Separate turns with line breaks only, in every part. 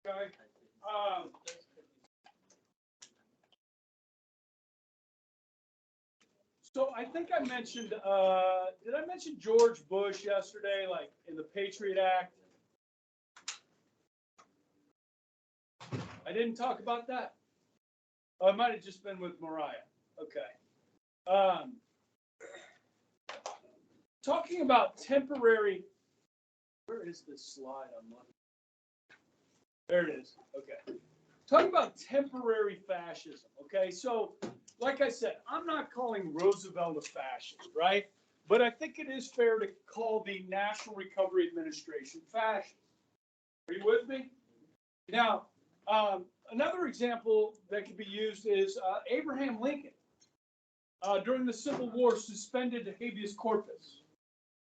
Okay. So I think I mentioned, did I mention George Bush yesterday, like in the Patriot Act? I didn't talk about that. Oh, it might have just been with Mariah. Okay. Talking about temporary, where is this slide on Monday? There it is. Okay. Talking about temporary fascism. Okay. So, like I said, I'm not calling Roosevelt a fascist, right? But I think it is fair to call the National Recovery Administration fascist. Are you with me? Now, another example that could be used is Abraham Lincoln. During the Civil War, suspended habeas corpus,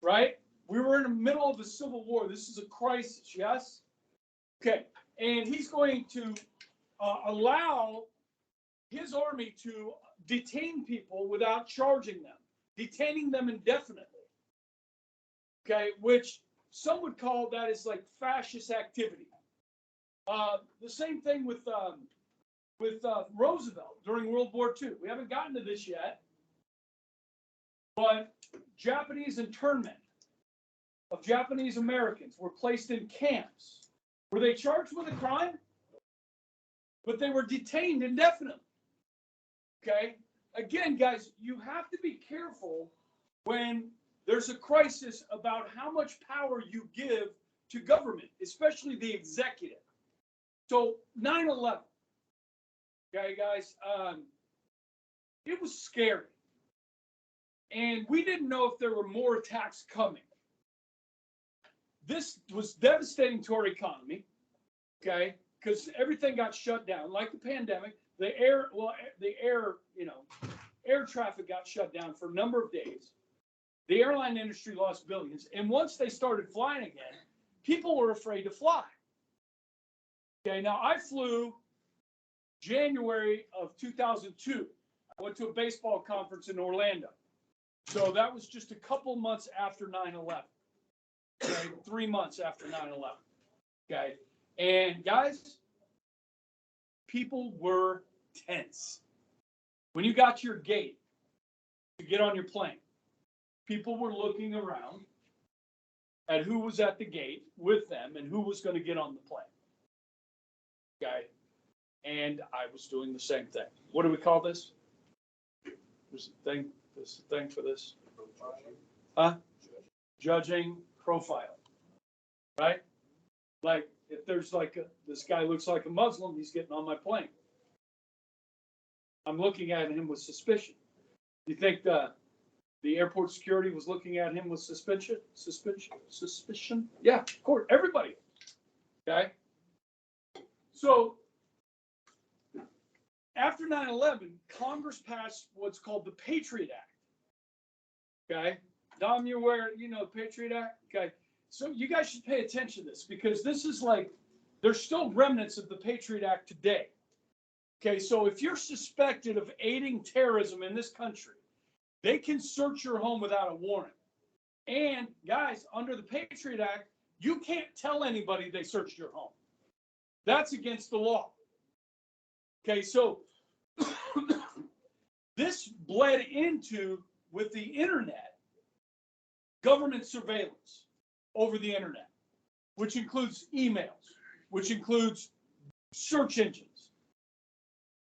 right? We were in the middle of a civil war. This is a crisis, yes? Okay, and he's going to allow his army to detain people without charging them, detaining them indefinitely, okay, which some would call that as like fascist activity. The same thing with Roosevelt during World War II. We haven't gotten to this yet, but Japanese internment of Japanese Americans were placed in camps. Were they charged with a crime? But they were detained indefinitely. Okay? Again, guys, you have to be careful when there's a crisis about how much power you give to government, especially the executive. So 9/11, okay, guys, it was scary. And we didn't know if there were more attacks coming. This was devastating to our economy, okay, because everything got shut down, like the pandemic. The air traffic got shut down for a number of days. The airline industry lost billions. And once they started flying again, people were afraid to fly. Okay, now I flew January of 2002. I went to a baseball conference in Orlando. So that was just a couple months after 9/11. Okay, 3 months after 9/11. Okay, and guys, people were tense. When you got to your gate to get on your plane, people were looking around at who was at the gate with them and who was going to get on the plane. Okay, and I was doing the same thing. What do we call this? There's a thing. There's a thing for this. Huh? Judging, profile. Right? Like if there's like this guy looks like a Muslim, he's getting on my plane. I'm looking at him with suspicion. You think the airport security was looking at him with suspicion? Suspicion? Yeah, of course. Everybody. Okay. So after 9/11, Congress passed what's called the Patriot Act. Okay. Dom, you're aware, the Patriot Act? Okay. So you guys should pay attention to this because this is like, there's still remnants of the Patriot Act today. Okay. So if you're suspected of aiding terrorism in this country, they can search your home without a warrant. And guys, under the Patriot Act, you can't tell anybody they searched your home. That's against the law. Okay. So this bled into, with the internet, government surveillance over the internet, which includes emails, which includes search engines,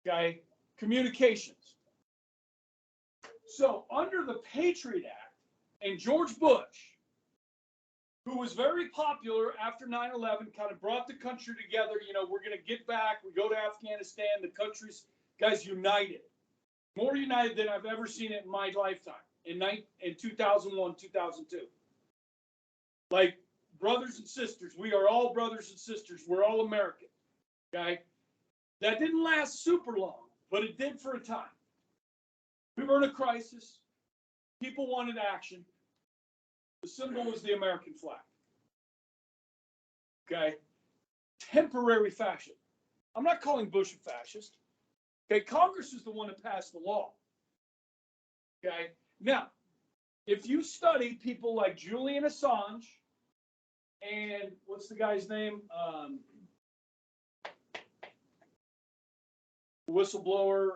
okay, communications. So under the Patriot Act, and George Bush, who was very popular after 9/11, kind of brought the country together. We're going to get back. We go to Afghanistan. The country's, guys, united. More united than I've ever seen it in my lifetime. In 2001, 2002. Like brothers and sisters. We are all brothers and sisters. We're all American. Okay? That didn't last super long, but it did for a time. We were in a crisis. People wanted action. The symbol was the American flag. Okay? Temporary fascism. I'm not calling Bush a fascist. Okay? Congress is the one that passed the law. Okay? Now, if you study people like Julian Assange and what's the guy's name? whistleblower,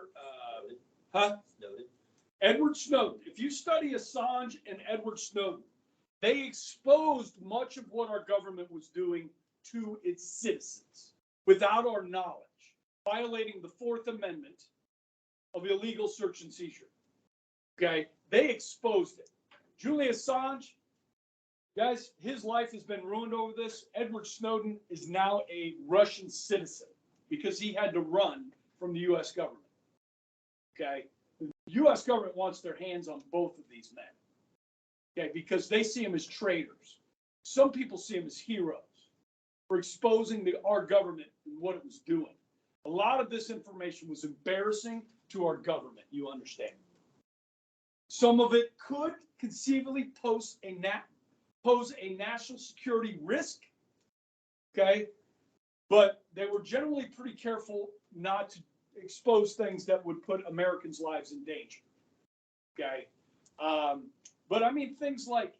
Edward Snowden. If you study Assange and Edward Snowden, they exposed much of what our government was doing to its citizens without our knowledge, violating the Fourth Amendment of illegal search and seizure. Okay, they exposed it. Julian Assange, guys, his life has been ruined over this. Edward Snowden is now a Russian citizen because he had to run from the U.S. government. Okay, the U.S. government wants their hands on both of these men. Okay, because they see them as traitors. Some people see them as heroes for exposing our government and what it was doing. A lot of this information was embarrassing to our government, you understand. Some of it could conceivably pose a national security risk, okay? But they were generally pretty careful not to expose things that would put Americans' lives in danger, okay? But I mean, things like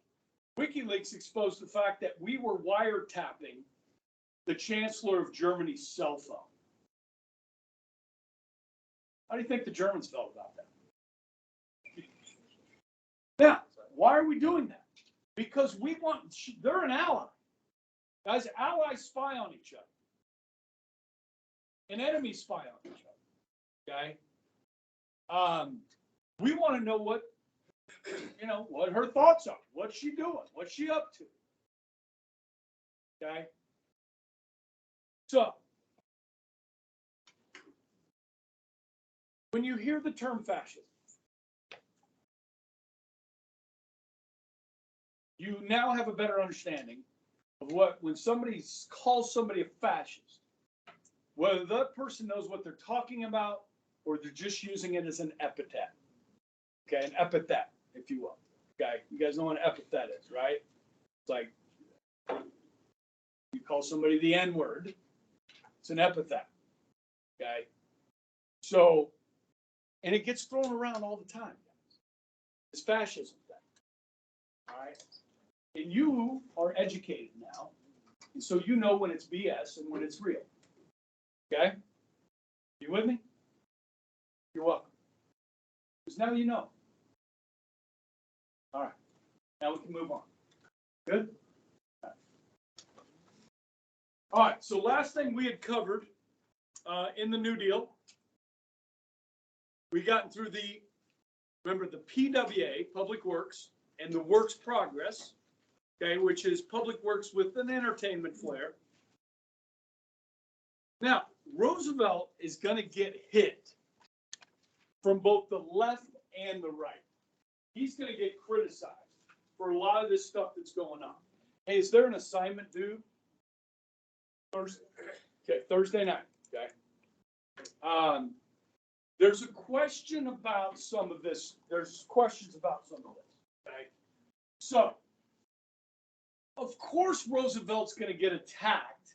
WikiLeaks exposed the fact that we were wiretapping the Chancellor of Germany's cell phone. How do you think the Germans felt about that? Now, why are we doing that? Because they're an ally. Guys, allies spy on each other. And enemies spy on each other. Okay? We want to know what her thoughts are. What's she doing? What's she up to? Okay? So, when you hear the term fascism, you now have a better understanding of when somebody calls somebody a fascist, whether that person knows what they're talking about or they're just using it as an epithet. Okay, an epithet, if you will. Okay, you guys know what an epithet is, right? It's like you call somebody the N-word, it's an epithet. Okay, so, and it gets thrown around all the time, guys. It's fascism thing. All right. And you are educated now, and so you know when it's BS and when it's real. Okay? You with me? You're welcome. Because now you know. All right. Now we can move on. Good? All right. So last thing we had covered in the New Deal, we gotten through remember the PWA, Public Works, and the Works Progress. Okay, which is public works with an entertainment flair. Now, Roosevelt is going to get hit from both the left and the right. He's going to get criticized for a lot of this stuff that's going on. Hey, is there an assignment due? Thursday. Okay, Thursday night. Okay. There's a question about some of this. There's questions about some of this. Okay. So, of course, Roosevelt's going to get attacked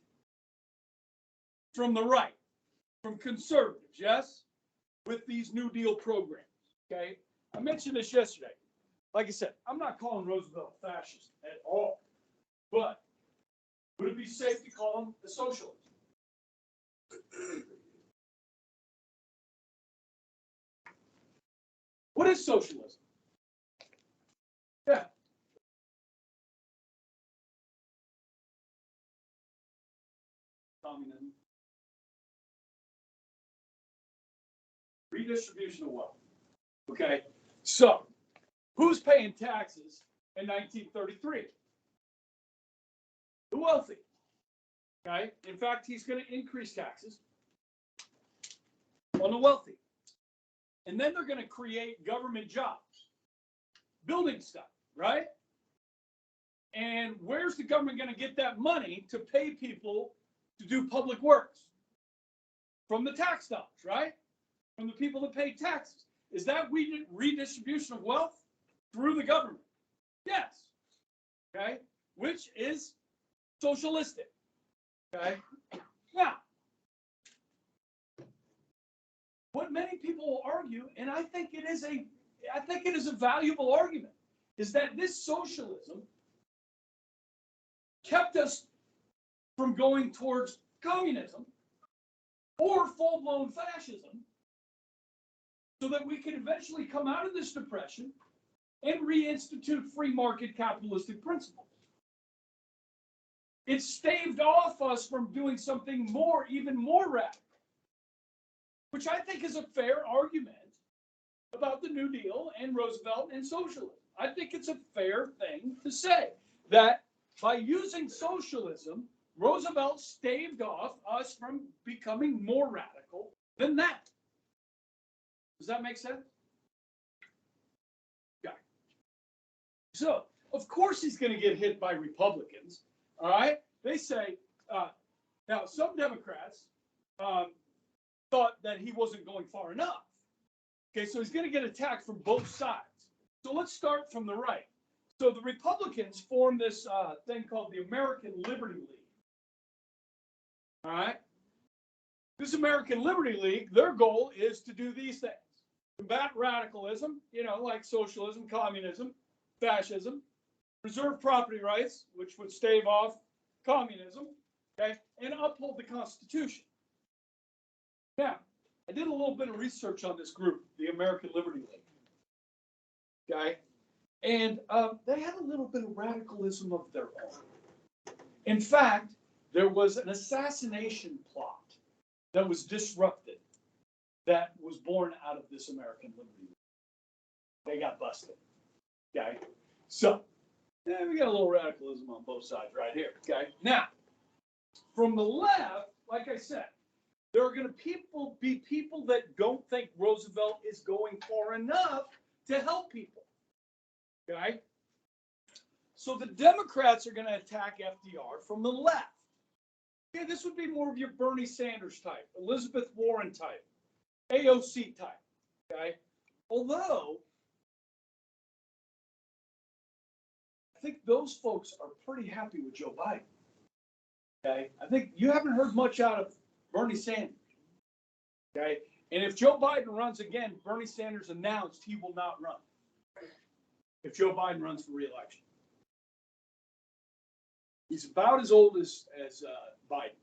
from the right, from conservatives, yes, with these New Deal programs, okay? I mentioned this yesterday. Like I said, I'm not calling Roosevelt a fascist at all, but would it be safe to call him a socialist? What is socialism? Yeah. Communism. Redistribution of wealth. Okay, so who's paying taxes in 1933? The wealthy. Okay, in fact, he's going to increase taxes on the wealthy. And then they're going to create government jobs, building stuff, right? And where's the government going to get that money to pay people to do public works? From the tax dollars, right? From the people that pay taxes. Is that redistribution of wealth? Through the government. Yes. Okay. Which is socialistic. Okay. Now, what many people will argue, and I think it is a valuable argument, is that this socialism kept us from going towards communism or full-blown fascism so that we can eventually come out of this depression and reinstitute free market capitalistic principles. It staved off us from doing something more, even more radical, which I think is a fair argument about the New Deal and Roosevelt and socialism. I think it's a fair thing to say that by using socialism, Roosevelt staved off us from becoming more radical than that. Does that make sense? Yeah. So, of course he's going to get hit by Republicans. All right? They say, now some Democrats thought that he wasn't going far enough. Okay, so he's going to get attacked from both sides. So let's start from the right. So the Republicans formed this thing called the American Liberty League. All right? This American Liberty League, their goal is to do these things. Combat radicalism, like socialism, communism, fascism, preserve property rights, which would stave off communism, okay, and uphold the Constitution. Now, I did a little bit of research on this group, the American Liberty League, okay, and they had a little bit of radicalism of their own. In fact, there was an assassination plot that was disrupted that was born out of this American Liberty League. They got busted, okay? So, we got a little radicalism on both sides right here, okay? Now, from the left, like I said, there are going to be people that don't think Roosevelt is going far enough to help people, okay? So the Democrats are going to attack FDR from the left. Okay, this would be more of your Bernie Sanders type, Elizabeth Warren type, AOC type, okay? Although, I think those folks are pretty happy with Joe Biden, okay? I think you haven't heard much out of Bernie Sanders, okay? And if Joe Biden runs again, Bernie Sanders announced he will not run if Joe Biden runs for re-election. He's about as old as Biden.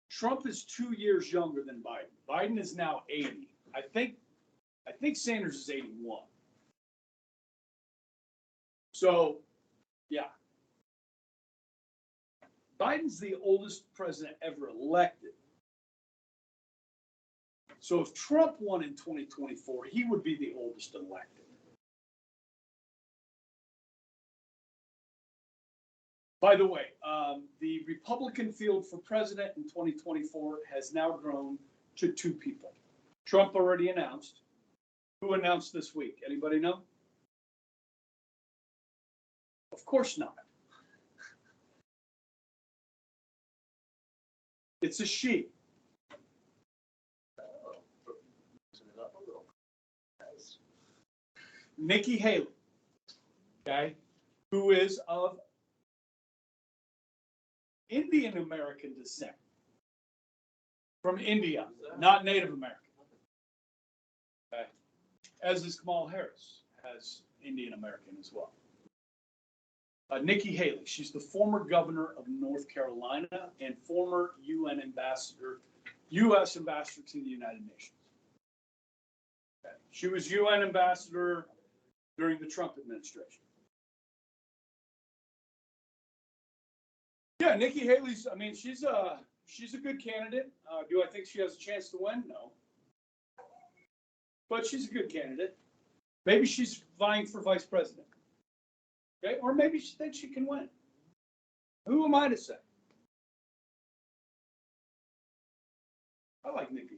Trump is 2 years younger than Biden. Biden is now 80. I think Sanders is 81. So, yeah. Biden's the oldest president ever elected. So if Trump won in 2024, he would be the oldest elected. By the way, the Republican field for president in 2024 has now grown to 2 people. Trump already announced. Who announced this week? Anybody know? Of course not. It's a she. Nikki Haley, okay, who is of Indian American descent, from India, not Native American. Okay. As is Kamala Harris, as Indian American as well. Nikki Haley, she's the former governor of North Carolina and former U.S. ambassador to the United Nations. Okay. She was UN ambassador during the Trump administration. Yeah, Nikki Haley's, she's a good candidate. Do I think she has a chance to win? No. But she's a good candidate. Maybe she's vying for vice president. Okay, or maybe she thinks she can win. Who am I to say? I like Nikki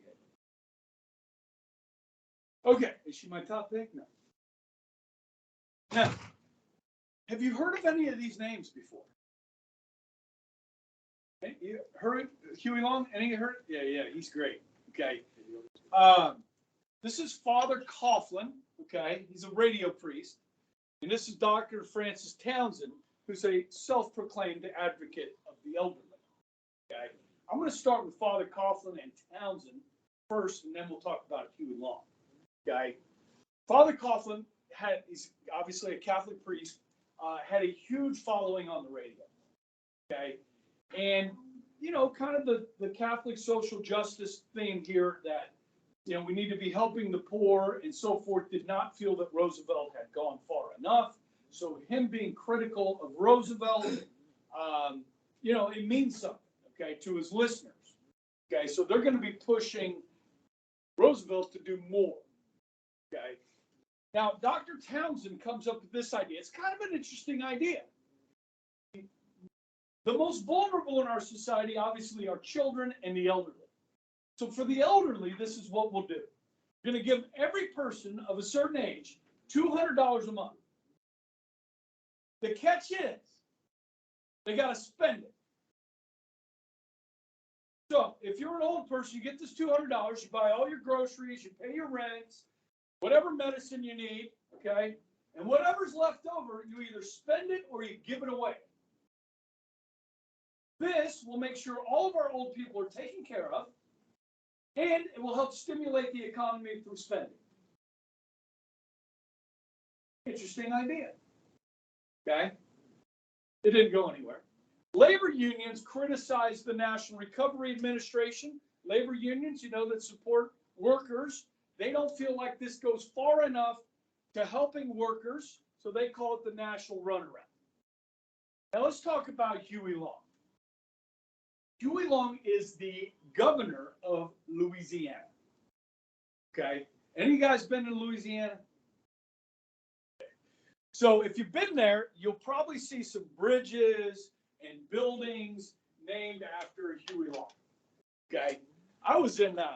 Haley. Okay, is she my top pick? No. Now, have you heard of any of these names before? You heard Huey Long? Any heard? Yeah, he's great. Okay. This is Father Coughlin. Okay, he's a radio priest, and this is Dr. Francis Townsend, who's a self-proclaimed advocate of the elderly. Okay, I'm going to start with Father Coughlin and Townsend first, and then we'll talk about Huey Long. Okay, Father Coughlin he's obviously a Catholic priest, had a huge following on the radio. Okay. And, kind of the Catholic social justice thing here that, we need to be helping the poor and so forth, did not feel that Roosevelt had gone far enough. So him being critical of Roosevelt, it means something, okay, to his listeners. Okay, so they're going to be pushing Roosevelt to do more. Okay. Now, Dr. Townsend comes up with this idea. It's kind of an interesting idea. The most vulnerable in our society, obviously, are children and the elderly. So for the elderly, this is what we'll do. We're going to give every person of a certain age $200 a month. The catch is, they got to spend it. So if you're an old person, you get this $200, you buy all your groceries, you pay your rents, whatever medicine you need, okay? And whatever's left over, you either spend it or you give it away. This will make sure all of our old people are taken care of, and it will help stimulate the economy through spending. Interesting idea. Okay? It didn't go anywhere. Labor unions criticized the National Recovery Administration. Labor unions, that support workers, they don't feel like this goes far enough to helping workers, so they call it the National Runaround. Now let's talk about Huey Long. Huey Long is the governor of Louisiana. Okay? Any of you guys been to Louisiana? So if you've been there, you'll probably see some bridges and buildings named after Huey Long. Okay? I was in a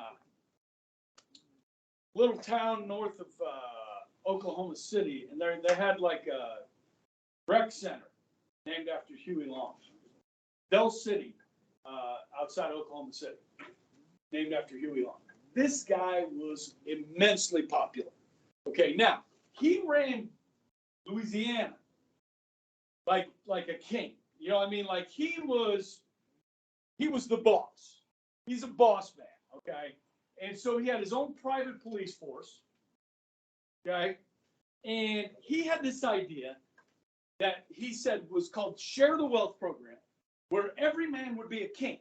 little town north of Oklahoma City, and they had like a rec center named after Huey Long. Del City, outside Oklahoma City, named after Huey Long. This guy was immensely popular. Okay, now, he ran Louisiana like a king. You know what I mean? Like he was the boss. He's a boss man, okay? And so he had his own private police force, okay? And he had this idea that he said was called Share the Wealth Program, where every man would be a king.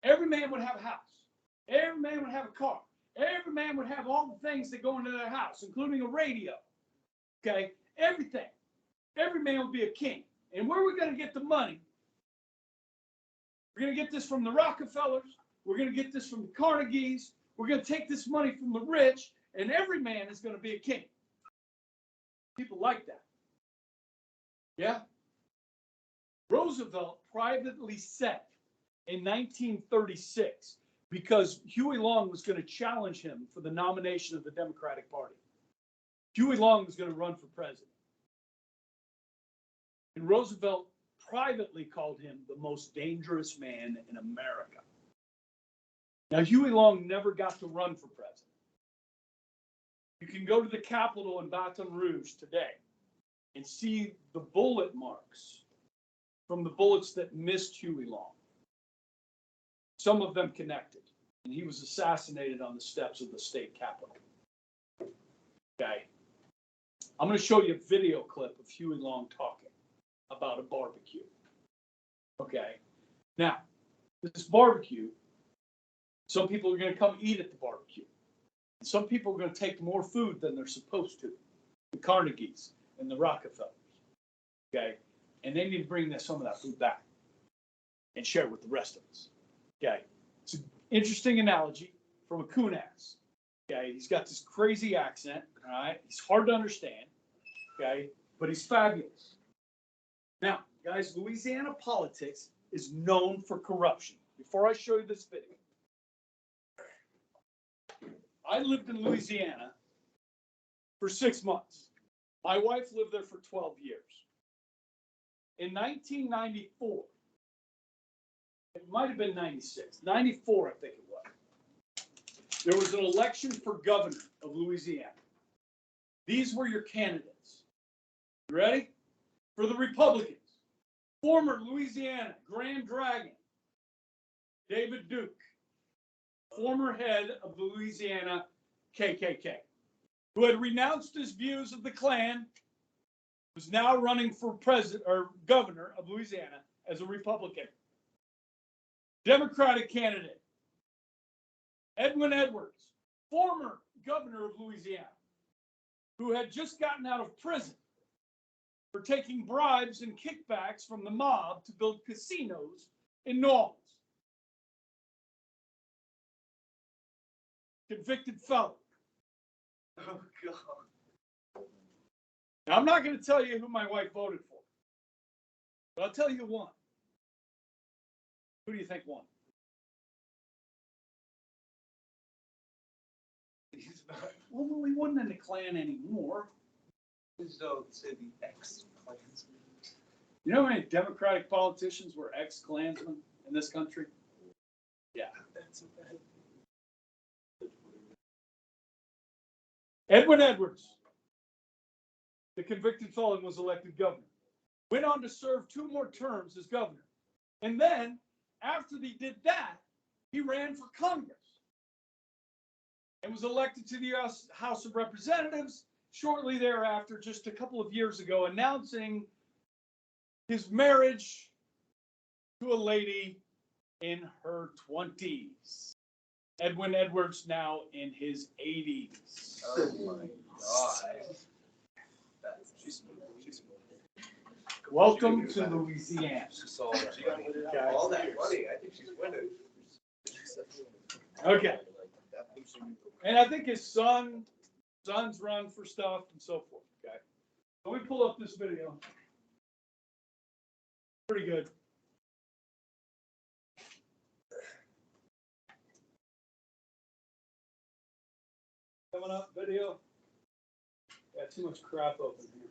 Every man would have a house. Every man would have a car. Every man would have all the things that go into their house, including a radio, okay? Everything. Every man would be a king. And where are we going to get the money? We're going to get this from the Rockefellers. We're going to get this from the Carnegies. We're going to take this money from the rich, and every man is going to be a king. People like that. Yeah? Roosevelt privately said in 1936, because Huey Long was going to challenge him for the nomination of the Democratic Party. Huey Long was going to run for president. And Roosevelt privately called him the most dangerous man in America. Now, Huey Long never got to run for president. You can go to the Capitol in Baton Rouge today and see the bullet marks from the bullets that missed Huey Long. Some of them connected. And he was assassinated on the steps of the state capitol. Okay. I'm going to show you a video clip of Huey Long talking about a barbecue. Okay. Now, this barbecue, some people are going to come eat at the barbecue. And some people are going to take more food than they're supposed to. The Carnegies and the Rockefellers. Okay. And they need to bring some of that food back and share it with the rest of us. Okay. It's an interesting analogy from a coon ass. Okay. He's got this crazy accent. All right. He's hard to understand. Okay. But he's fabulous. Now, guys, Louisiana politics is known for corruption. Before I show you this video, I lived in Louisiana for 6 months. My wife lived there for 12 years. In 1994, it might have been 96, 94, I think it was, there was an election for governor of Louisiana. These were your candidates. You ready? For the Republicans, former Louisiana Grand Dragon, David Duke, former head of the Louisiana KKK, who had renounced his views of the Klan, was now running for president or governor of Louisiana as a Republican. Democratic candidate, Edwin Edwards, former governor of Louisiana, who had just gotten out of prison for taking bribes and kickbacks from the mob to build casinos in New Orleans. Convicted felon.
Oh, God.
Now, I'm not going to tell you who my wife voted for, but I'll tell you who won. Who do you think won?
He's not.
Well, we wasn't in the Klan anymore.
Please don't say the ex-Klansman.
You know how many Democratic politicians were ex-Klansmen in this country? Yeah.
That's a bad thing.
Edwin Edwards, the convicted felon, was elected governor. Went on to serve 2 more terms as governor. And then, after he did that, he ran for Congress and was elected to the US House of Representatives shortly thereafter, just a couple of years ago, announcing his marriage to a lady in her 20s. Edwin Edwards now in his 80s.
Oh my God. She's smooth. She's smooth.
Welcome to Louisiana.
She's all that money. All that money. I think she's winning.
Okay. And I think his sons run for stuff and so forth. Okay. So we pull up this video. Pretty good. Coming up, video. Got too much crap open here.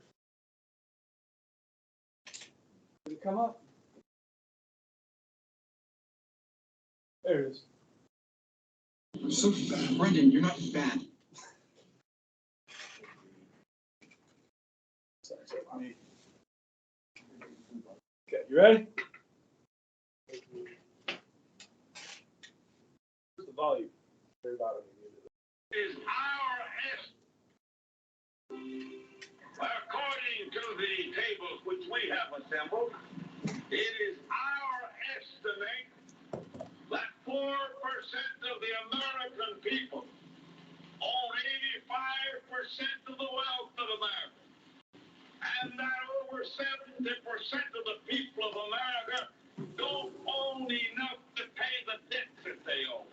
Did it come up? There it is.
So, Brendan, you're not bad.
Sorry, me. Okay, you ready? Where's the volume? Very bottom.
Is our Hist. According to the tables which we have assembled, it is our estimate that 4% of the American people own 85% of the wealth of America, and that over 70% of the people of America don't own enough to pay the debts that they owe.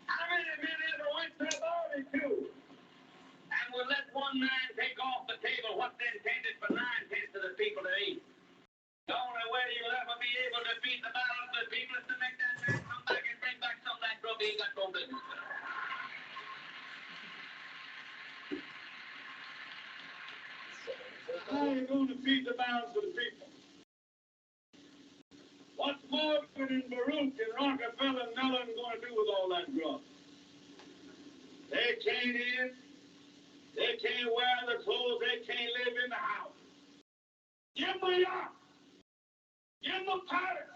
How many men ever went to the barbecue and will let one man take off the table what's intended for 9/10 of the people to eat? The only way you'll ever be able to beat the balance of the people is to make that man come back and bring back some of that grub he ain't got no business with. How are you going to feed the balance of the people? What's Morgan and Baruch and Rockefeller and Mellon going to do with all that grub? They can't eat, they can't wear the clothes, they can't live in the house. Give them a yacht, give them a paddock,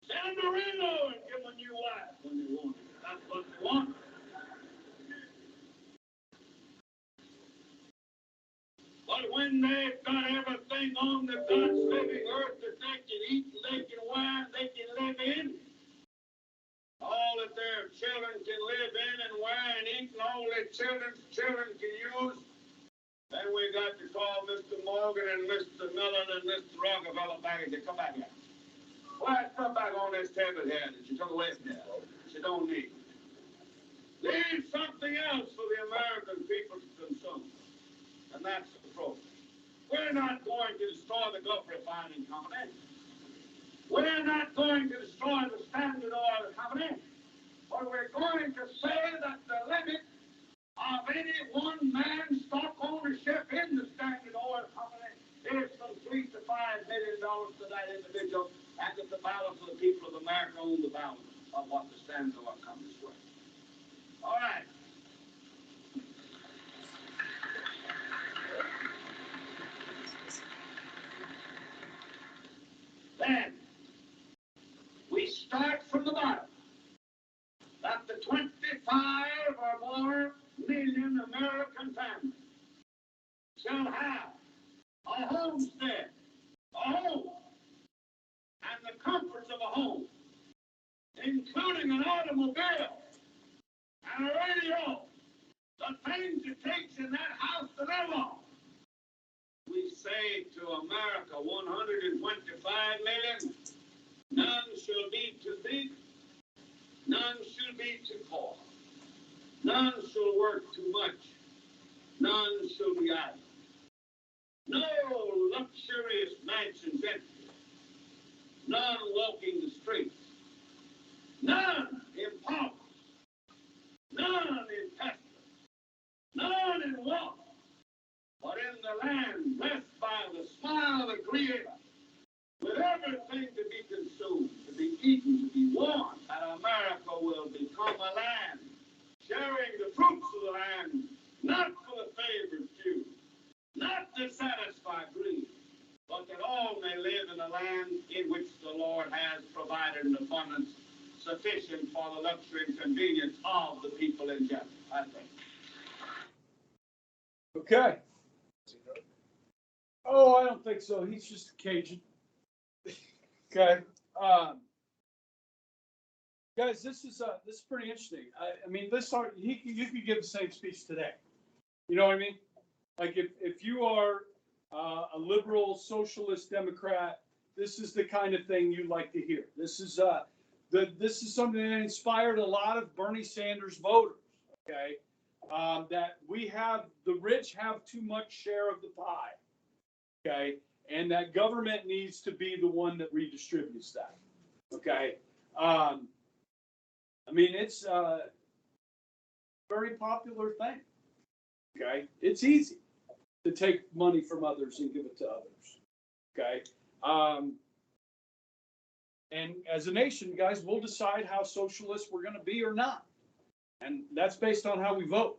send them to Reno and give them a new wife when they want it. That's what they want. But when they've got everything on the God's living earth that they can eat and they can wear and they can live in, all that their children can live in and wear and eat and all their children can use, then we got to call Mr. Morgan and Mr. Mellon and Mr. Rockefeller back and say, come back here. Put that stuff back on this table here that you took away from there. You don't need. Leave something else for the American people to consume. And that's the problem. We're not going to destroy the Gulf Refining Company. We're not going to destroy the Standard Oil Company. But we're going to say that the limit of any one man's stock ownership in the Standard Oil Company is from $3 to $5 million to that individual, and that the balance of the people of America own the balance of what the Standard Oil Company is worth. All right. Then, we start from the bottom. That the 25 or more million American families shall have a homestead, a home, and the comforts of a home, including an automobile, and a radio. The things it takes in that house to live on. We say to America 125 million, none shall be too big, none shall be too poor, none shall work too much, none shall be idle. No luxurious mansions empty, none walking the streets, none impoverished, none in pestilence, none in want, but in the land blessed by the smile of the Creator, with everything to be consumed, to be eaten, to be worn, and America will become a land sharing the fruits of the land, not for the favored few, not to satisfy greed, but that all may live in a land in which the Lord has provided an abundance sufficient for the luxury and convenience of the people in general, I think.
Okay. Oh, I don't think so. He's just a Cajun. Okay. Guys, this is pretty interesting. I mean, you could give the same speech today. You know what I mean? Like if you are a liberal, socialist, Democrat, this is the kind of thing you like to hear. This is something that inspired a lot of Bernie Sanders voters. Okay, that the rich have too much share of the pie. Okay, and that government needs to be the one that redistributes that. Okay, I mean it's a very popular thing. Okay, it's easy to take money from others and give it to others. Okay, and as a nation, guys, we'll decide how socialist we're going to be or not, and that's based on how we vote.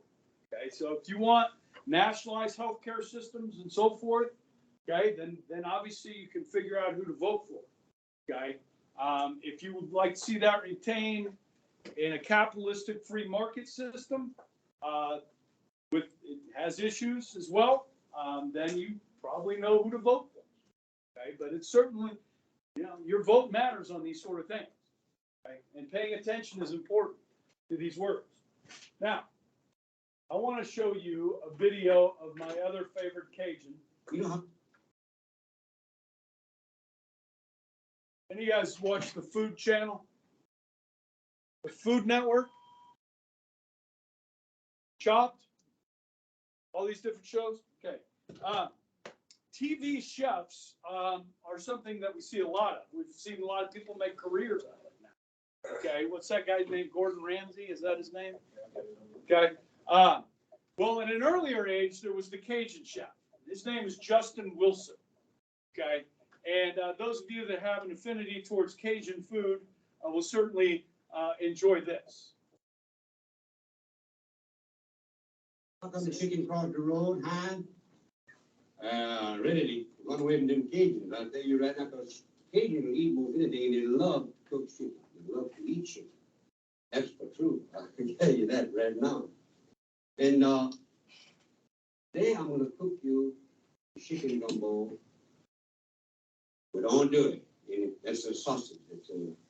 Okay, so if you want nationalized healthcare systems and so forth, okay, then obviously you can figure out who to vote for. Okay, if you would like to see that retained in a capitalistic free market system, it has issues as well, then you probably know who to vote for. Okay, but it's certainly, your vote matters on these sort of things. Okay, and paying attention is important to these words. Now, I want to show you a video of my other favorite Cajun. And you guys watch the Food Channel? The Food Network? Chopped? All these different shows? Okay. TV chefs are something that we see a lot of. We've seen a lot of people make careers out of it now. Okay. What's that guy's name? Gordon Ramsay? Is that his name? Okay. Well, at an earlier age, there was the Cajun chef. His name is Justin Wilson. Okay. And those of you that have an affinity towards Cajun food will certainly enjoy this.
How come the chicken crossed the road, Hein? Really, run away from them Cajuns. I'll tell you right now, because Cajuns will eat most anything, and they love to cook chicken. They love to eat chicken. That's for true. I can tell you that right now. And today I'm going to cook you chicken gumbo. But don't do it. And that's a sausage.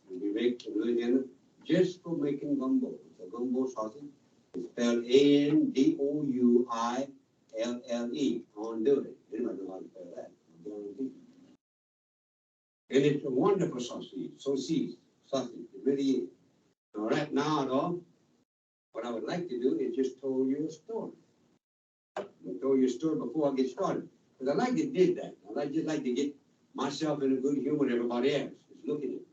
We make in Louisiana just for making gumbo. It's a gumbo sausage. It's spelled Andouille. Andouille. Anybody know how to spell that? I guarantee. And it's a wonderful sausage. Sausage. It really is. All right, now, though, what I would like to do is just tell you a story. I'll tell you a story before I get started. Because I like to do that. I just like to get myself in a good humor with everybody else is looking at me.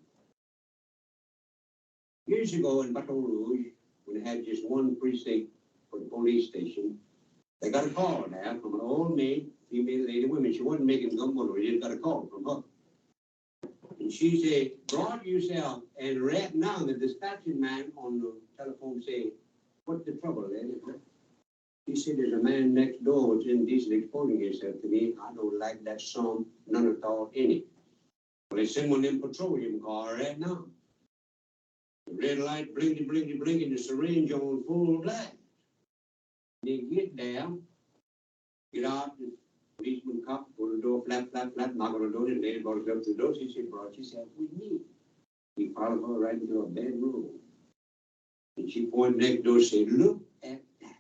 Years ago in Baton Rouge, when they had just one precinct for the police station, they got a call now from an old maid, female lady, woman. She wasn't making gumbo, she just got a call from her. And she said, brought yourself, and right now the dispatching man on the telephone said, what's the trouble, lady? He said, there's a man next door who's indecently exposing himself to me. I don't like that song, none at all in it. Well, they send one of them petroleum car right now. The red light blinking, the syringe on full blast. They get down, get out, the policeman cop, go to the door, flap, knock on the door, and the lady brought up to the door. She said, brought yourself with me. He followed her right into a bedroom. And she pointed next door and said, look at that.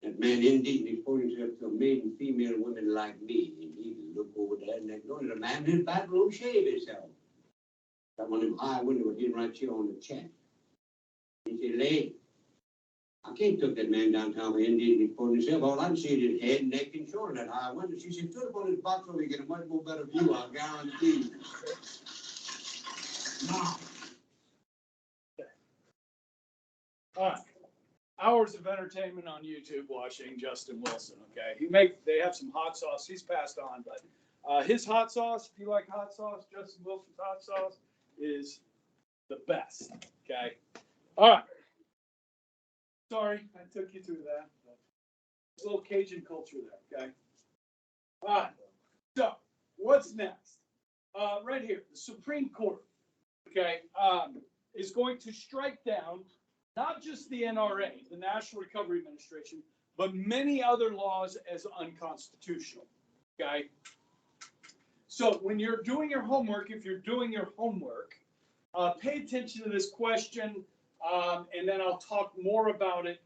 That man indeed exposed himself to a maiden female women like me. And he looked over there next door, and the man in his bathroom shaved himself. Got one of them high windows with him right here on the chest. He said, lady, I can't took that man downtown with Indian exposed himself. All I can see is his head, neck, and shoulder, that high window. She said, put up on his box so we get a much more better view, I guarantee you. Now,
All right. Hours of entertainment on YouTube watching Justin Wilson. Okay, they have some hot sauce. He's passed on, but his hot sauce, if you like hot sauce, Justin Wilson's hot sauce is the best. Okay. All right. Sorry, I took you through that. There's a little Cajun culture there. Okay. All right. So what's next? Right here, the Supreme Court. Okay, is going to strike down not just the NRA, the National Recovery Administration, but many other laws as unconstitutional. Okay. So when you're doing your homework, if you're doing your homework, pay attention to this question, and then I'll talk more about it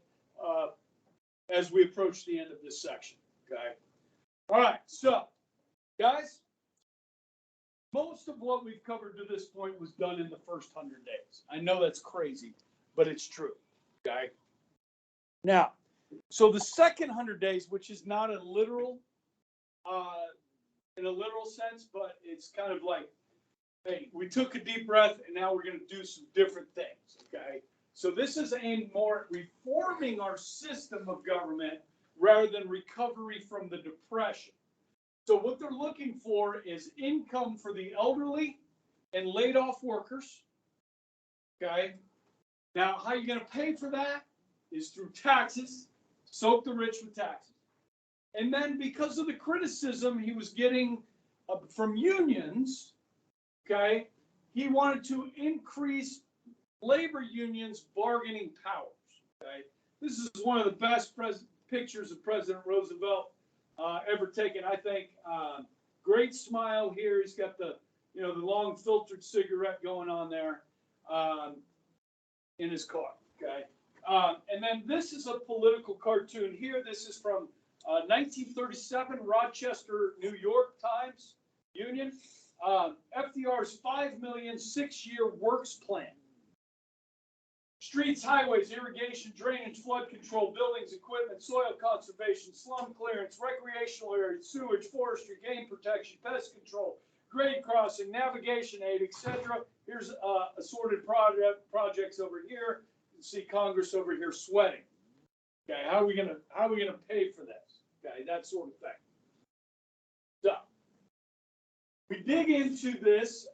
as we approach the end of this section. Okay. All right. So, guys, most of what we've covered to this point was done in the first 100 days. I know that's crazy, but it's true. Okay. Now, so the second 100 days, which is not a literal, in a literal sense, but it's kind of like, hey, we took a deep breath and now we're going to do some different things. Okay. So this is aimed more at reforming our system of government rather than recovery from the depression. So what they're looking for is income for the elderly and laid off workers. Okay. Now, how you're going to pay for that is through taxes. Soak the rich with taxes. And then because of the criticism he was getting from unions, okay, he wanted to increase labor unions' bargaining powers. Okay. This is one of the best pictures of President Roosevelt ever taken, I think. Great smile here. He's got the long filtered cigarette going on there in his car. Okay. And then this is a political cartoon here. This is from 1937, Rochester, New York Times Union. FDR's $5 million 6-year works plan. Streets, highways, irrigation, drainage, flood control, buildings, equipment, soil conservation, slum clearance, recreational areas, sewage, forestry, game protection, pest control, grade crossing, navigation aid, etc. Here's assorted projects over here. You can see Congress over here sweating. Okay, how are we gonna pay for this? Okay, that sort of thing. So we dig into this.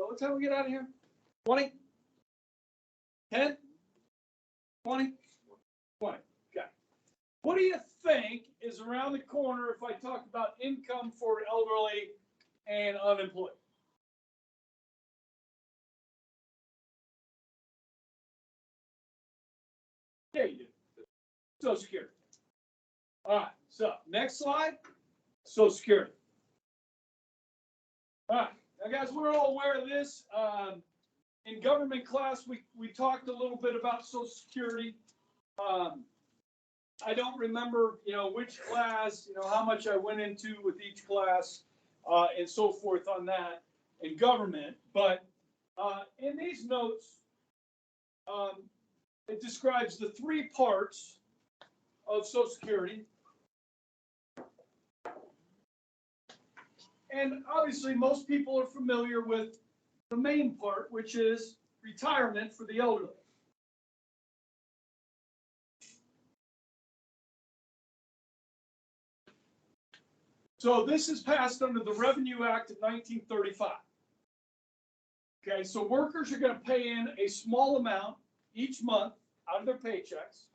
What time we get out of here? 20? 10? 20? 20. Okay. What do you think is around the corner if I talk about income for elderly and unemployed? Yeah, you do. Social Security. All right. So next slide. Social Security. All right. Now, guys, we're all aware of this. In government class, we talked a little bit about Social Security. I don't remember, which class, how much I went into with each class, and so forth on that in government. But in these notes, it describes the 3 parts of Social Security. And obviously, most people are familiar with the main part, which is retirement for the elderly. So this is passed under the Revenue Act of 1935. Okay, so workers are going to pay in a small amount each month out of their paychecks.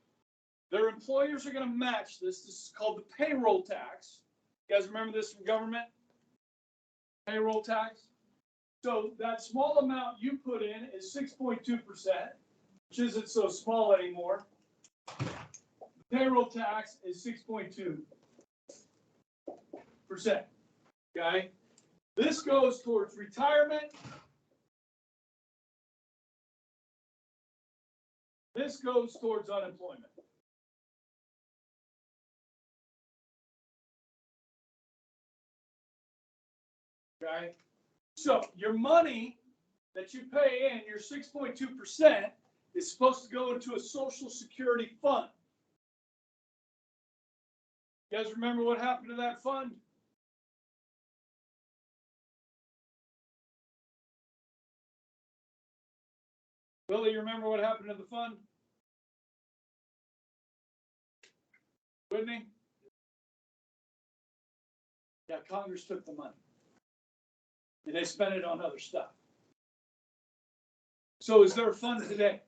Their employers are going to match this. This is called the payroll tax. You guys remember this from government? Payroll tax. So that small amount you put in is 6.2%, which isn't so small anymore. Payroll tax is 6.2%. Okay. This goes towards retirement This goes towards unemployment. Okay? So your money that you pay in, your 6.2%, is supposed to go into a Social Security fund. You guys remember what happened to that fund? Billy, you remember what happened to the fund? Whitney? Yeah, Congress took the money. And they spent it on other stuff. So is there a fund today?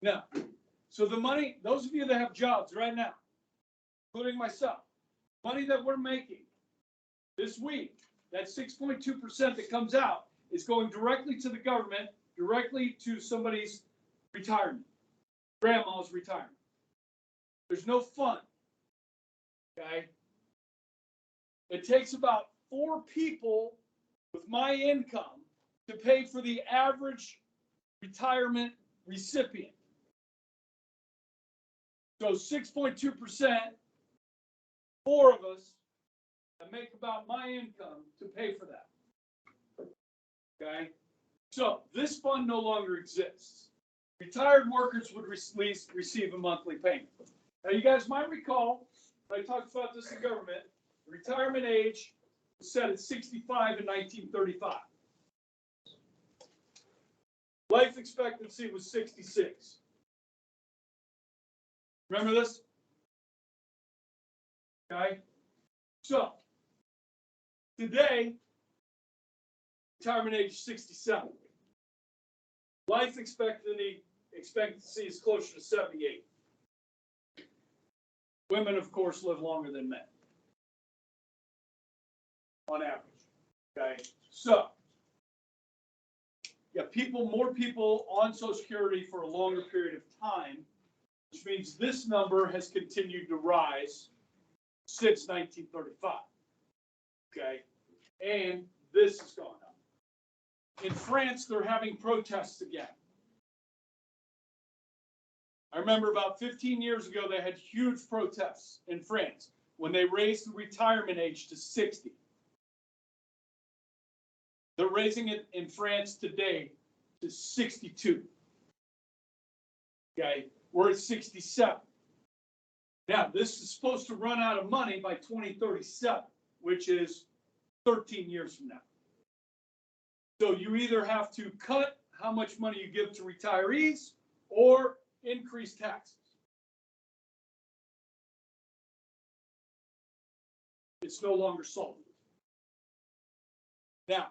No. So the money, those of you that have jobs right now, including myself, money that we're making this week, that 6.2% that comes out is going directly to the government, directly to somebody's retirement, grandma's retirement. There's no fund. Okay? It takes about 4 people with my income to pay for the average retirement recipient. So 6.2%, 4 of us that make about my income to pay for that. Okay? So this fund no longer exists. Retired workers would receive a monthly payment. Now you guys might recall, I talked about this in government, the retirement age was set at 65 in 1935. Life expectancy was 66. Remember this? Okay. So, today, retirement age is 67. Life expectancy is closer to 78. Women, of course, live longer than men. On average. Okay. So, yeah, more people on Social Security for a longer period of time, which means this number has continued to rise since 1935. Okay, and this has gone up. In France, they're having protests again. I remember about 15 years ago, they had huge protests in France when they raised the retirement age to 60. They're raising it in France today to 62. Okay, we're at 67. Now, this is supposed to run out of money by 2037, which is 13 years from now. So you either have to cut how much money you give to retirees or increase taxes. It's no longer solved. Now,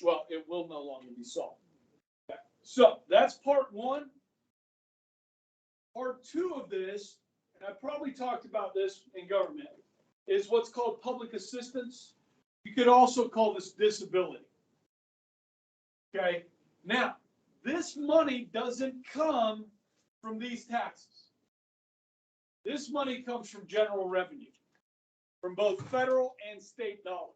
well, it will no longer be solved. Okay. So that's part 1. Part 2 of this, and I probably talked about this in government, is what's called public assistance. You could also call this disability. Okay, now this money doesn't come from these taxes. This money comes from general revenue, from both federal and state dollars.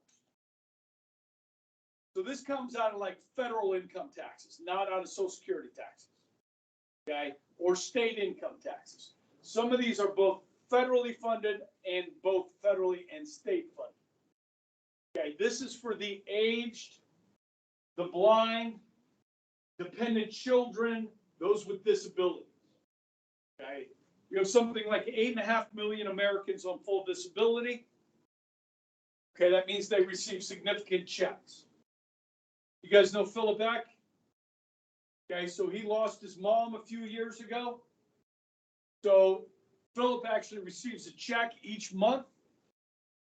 So this comes out of like federal income taxes, not out of Social Security taxes. Okay, or state income taxes. Some of these are both federally funded and both federally and state funded. Okay, this is for the aged, the blind, dependent children, those with disabilities. Okay, you have something like 8.5 million Americans on full disability. Okay, that means they receive significant checks. You guys know Philip Eck? Okay, so he lost his mom a few years ago. So Philip actually receives a check each month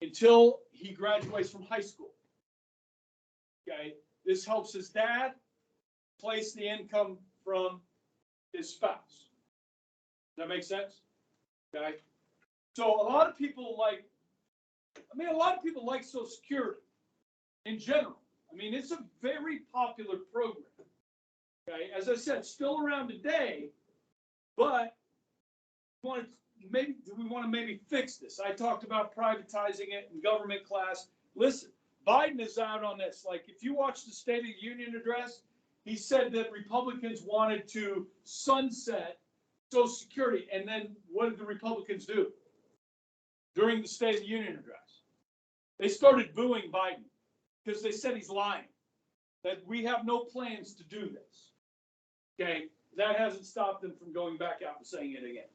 until he graduates from high school. Okay, this helps his dad place the income from his spouse. Does that make sense? Okay, so a lot of people like Social Security in general. I mean, it's a very popular program. Okay, as I said, still around today, but do we want to maybe fix this? I talked about privatizing it in government class. Listen, Biden is out on this. Like, if you watch the State of the Union address, he said that Republicans wanted to sunset Social Security. And then what did the Republicans do during the State of the Union address? They started booing Biden because they said he's lying, that we have no plans to do this. Okay, that hasn't stopped them from going back out and saying it again.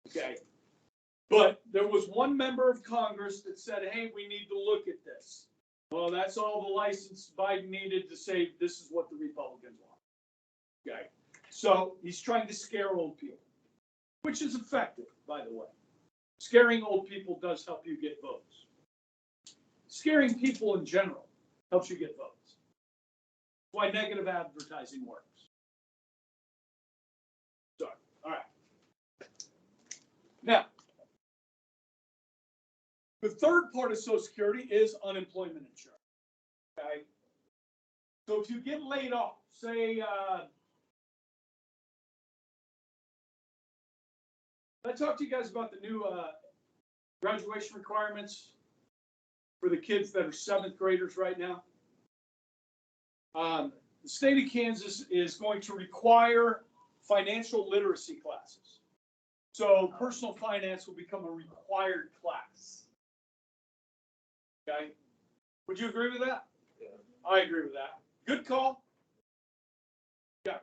Okay, but there was one member of Congress that said, hey, we need to look at this. Well, that's all the license Biden needed to say this is what the Republicans want. Okay, so he's trying to scare old people, which is effective, by the way. Scaring old people does help you get votes. Scaring people in general helps you get votes. That's why negative advertising works. Sorry. All right. Now, the third part of Social Security is unemployment insurance. Okay. So if you get laid off, say, I talked to you guys about the new graduation requirements for the kids that are 7th graders right now. The state of Kansas is going to require financial literacy classes. So personal finance will become a required class. Okay. Would you agree with that?
Yeah.
I agree with that. Good call. Yeah.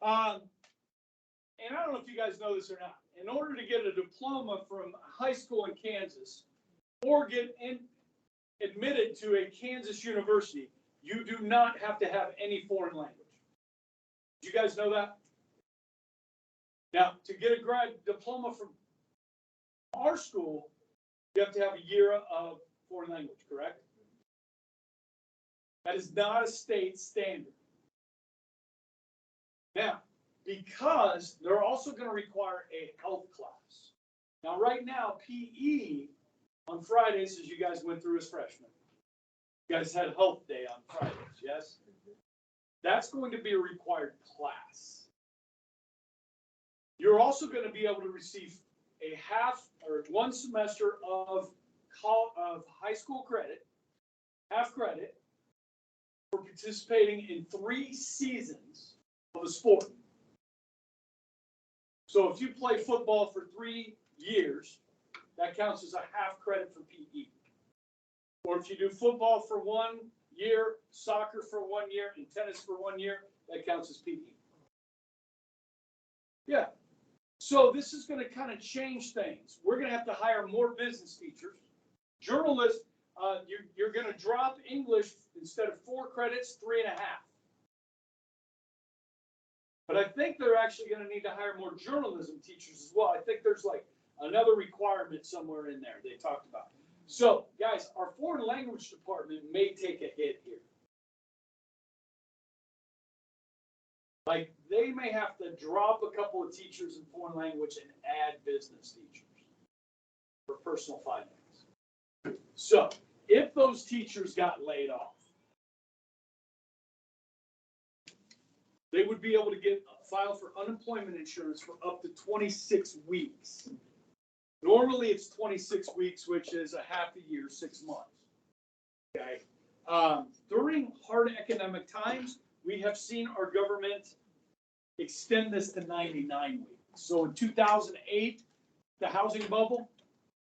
And I don't know if you guys know this or not. In order to get a diploma from high school in Kansas or get admitted to a Kansas university, you do not have to have any foreign language. Do you guys know that? Now, to get a diploma from our school, you have to have a year of foreign language, correct? That is not a state standard. Now, because they're also going to require a health class. Now, right now, PE on Fridays, as you guys went through as freshmen, you guys had health day on Fridays, yes? That's going to be a required class. You're also going to be able to receive a half or 1 semester of high school credit, half credit, for participating in 3 seasons of a sport. So if you play football for 3 years, that counts as a half credit for PE. Or if you do football for 1 year, soccer for 1 year, and tennis for 1 year, that counts as PE. Yeah. So this is going to kind of change things. We're going to have to hire more business teachers. Journalists, you're going to drop English instead of 4 credits, 3.5. But I think they're actually going to need to hire more journalism teachers as well. I think there's like another requirement somewhere in there they talked about. So, guys, our foreign language department may take a hit here. Like, they may have to drop a couple of teachers in foreign language and add business teachers for personal finance. So, if those teachers got laid off, they would be able to file for unemployment insurance for up to 26 weeks. Normally, it's 26 weeks, which is a half a year, 6 months. Okay. During hard economic times, we have seen our government extend this to 99 weeks. So in 2008, the housing bubble,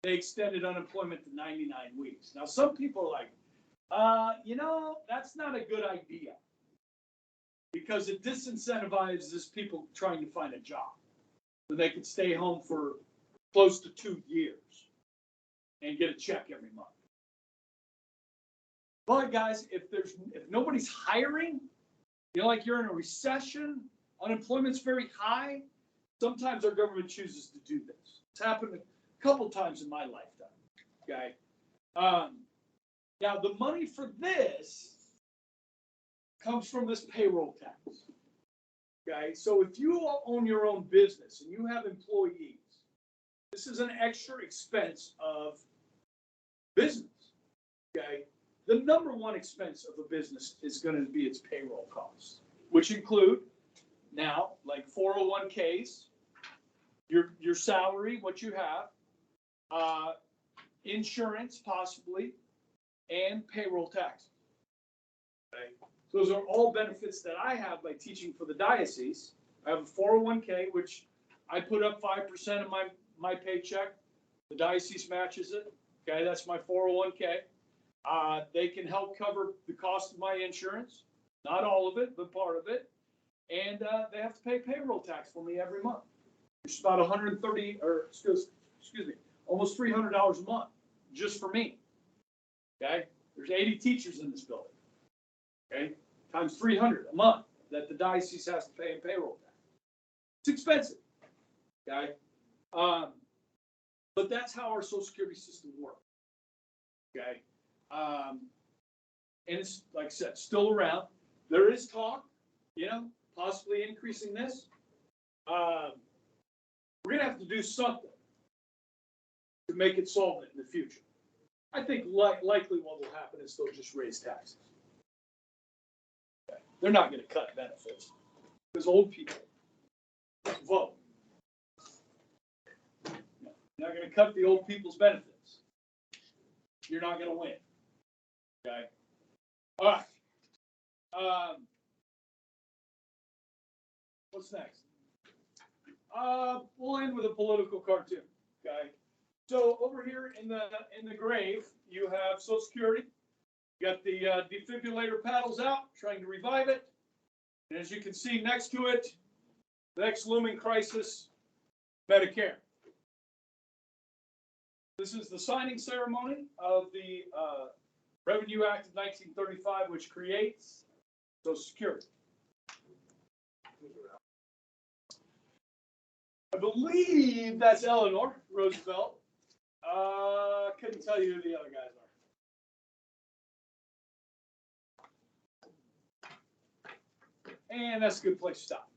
they extended unemployment to 99 weeks. Now, some people are like, that's not a good idea because it disincentivizes people trying to find a job so they can stay home for close to 2 years and get a check every month. But guys, if nobody's hiring, like you're in a recession, unemployment's very high, sometimes our government chooses to do this. It's happened a couple times in my lifetime. Okay. Now the money for this comes from this payroll tax. Okay. So if you own your own business and you have employees, this is an extra expense of business. Okay. The number one expense of a business is going to be its payroll costs, which include now like 401ks, your salary, what you have, insurance possibly, and payroll taxes. Okay. Those are all benefits that I have by teaching for the diocese. I have a 401k, which I put up 5% of my paycheck. The diocese matches it. Okay, that's my 401k. They can help cover the cost of my insurance. Not all of it, but part of it. And they have to pay payroll tax for me every month. It's about 130, or excuse me, almost $300 a month just for me. Okay, there's 80 teachers in this building. Okay, times 300 a month that the diocese has to pay in payroll tax. It's expensive. Okay, but that's how our Social Security system works. Okay, and it's like I said, still around. There is talk, possibly increasing this. We're gonna have to do something to make it solvent in the future. I think likely what will happen is they'll just raise taxes. Okay. They're not gonna cut benefits because old people vote. They're not gonna cut the old people's benefits. You're not gonna win. Okay. All right. What's next? We'll end with a political cartoon. Okay. So over here in the grave, you have Social Security. You got the defibrillator paddles out, trying to revive it. And as you can see next to it, the next looming crisis, Medicare. This is the signing ceremony of the Revenue Act of 1935, which creates Social Security. I believe that's Eleanor Roosevelt. Couldn't tell you who the other guys are. And that's a good place to stop.